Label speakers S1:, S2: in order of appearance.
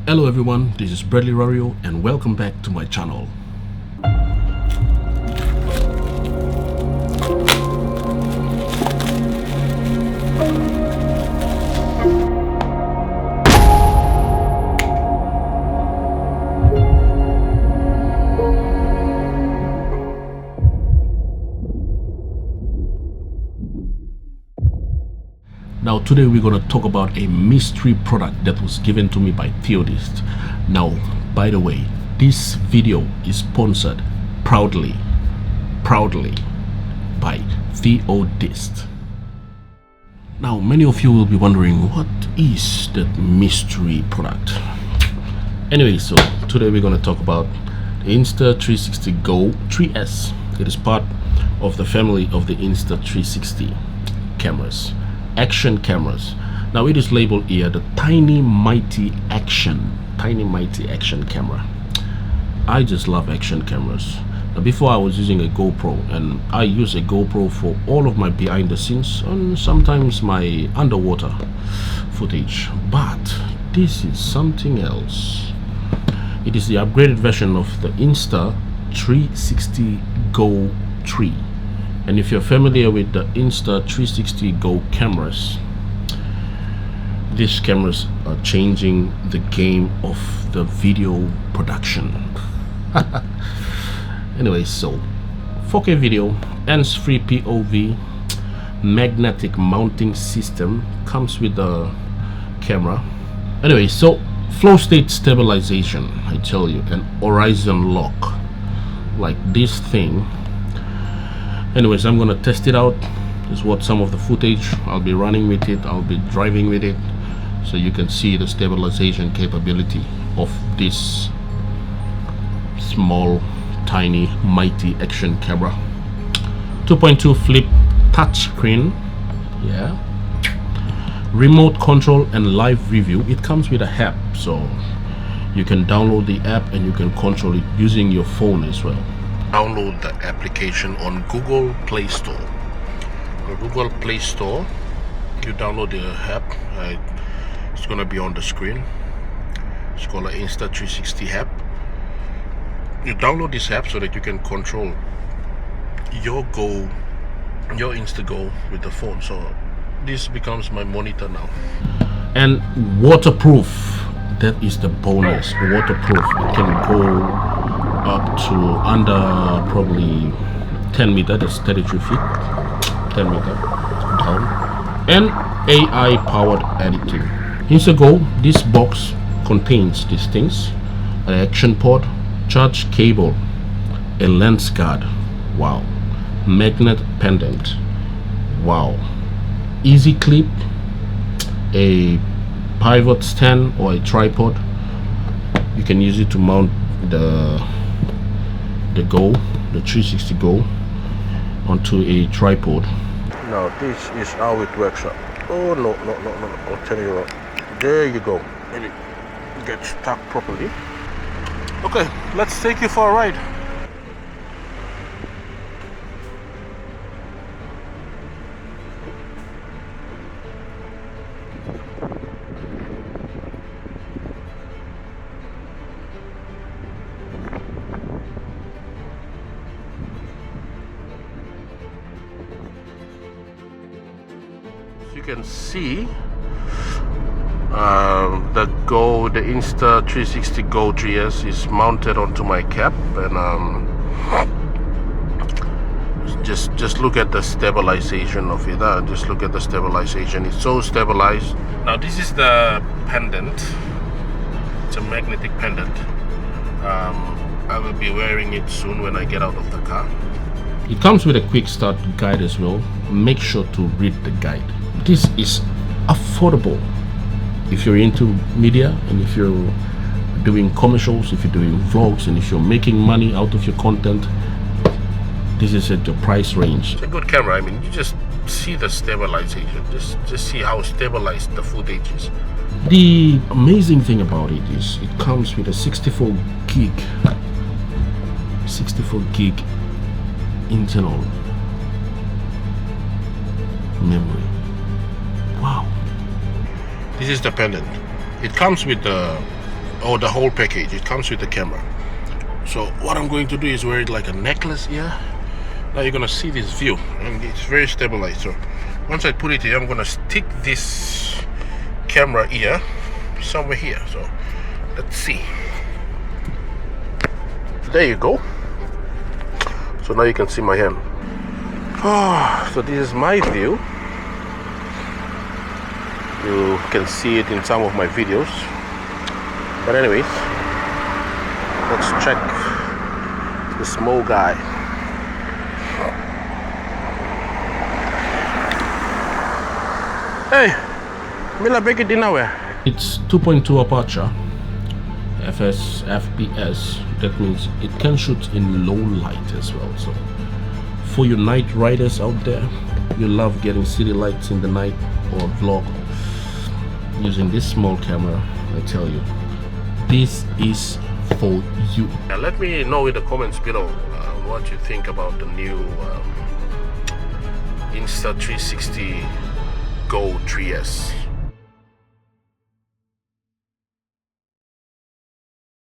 S1: Hello everyone, this is Bradley Rario and welcome back to my channel. Now today we're going to talk about a mystery product that was given to me by Theodist. Now, by the way, this video is sponsored proudly by Theodist. Now, many of you will be wondering, what is that mystery product? Anyway, so today we're going to talk about the Insta360 Go 3S. It is part of the family of the Insta360 cameras. Action cameras. Now it is labeled here the tiny mighty action camera. I just love action cameras. Now, before I was using a GoPro, and I use a GoPro for all of my behind the scenes and sometimes my underwater footage, but this is something else. It is the upgraded version of the Insta360 Go 3. And if you're familiar with the Insta360 Go cameras, these cameras are changing the game of the video production. Anyway, so 4K video, hands-free POV, magnetic mounting system comes with the camera. Anyway, so FlowState stabilization, I tell you, an horizon lock like this thing. Anyways, I'm gonna test it out. This is what some of the footage I'll be running with it. I'll be driving with it, so you can see the stabilization capability of this small, tiny, mighty action camera. 2.2 flip touchscreen. Yeah. Remote control and live review. It comes with a app, so you can download the app and you can control it using your phone as well. Download the application on Google Play Store. The Google Play Store, you download the app. It's gonna be on the screen. It's called an Insta360 app. You download this app so that you can control your Insta Go with the phone. So this becomes my monitor now. And waterproof. That is the bonus. Waterproof. It can go up to under probably 10 meters. That's 33 feet. 10 meters down. And AI powered editing. Insta Go, this box contains these things: an action port, charge cable, a lens guard, wow, magnet pendant, wow, easy clip, a pivot stand or a tripod. You can use it to mount the 360 Go onto a tripod. Now this is how it works out. Oh no, I'll tell you what. There you go. And it gets stuck properly. Okay, let's take you for a ride. You can see the Insta360 Go 3S is mounted onto my cap, and just look at the stabilization of it. Just look at the stabilization. It's so stabilized. Now this is the pendant. It's a magnetic pendant. I will be wearing it soon when I get out of the car. It comes with a quick start guide as well. Make sure to read the guide. This is affordable if you're into media, and if you're doing commercials, if you're doing vlogs, and if you're making money out of your content. This is at your price range. It's a good camera. I mean, you just see the stabilization. Just see how stabilized the footage is. The amazing thing about it is it comes with a 64 gig internal memory. Wow. This is the pendant. It comes with the or the whole package. It comes with the camera. So what I'm going to do is wear it like a necklace here. Now you're gonna see this view, and it's very stabilized. So once I put it here, I'm gonna stick this camera here somewhere here. So let's see. There you go. So now you can see my hand. Oh, so this is my view. You can see it in some of my videos. But anyways, let's check the small guy. Hey, Mila Becky dinnerware. It's 2.2 aperture, FPS. That means it can shoot in low light as well. So for you night riders out there, you love getting city lights in the night or vlog using this small camera, I tell you, this is for you. Let me know in the comments below what you think about the new Insta 360 Go 3S.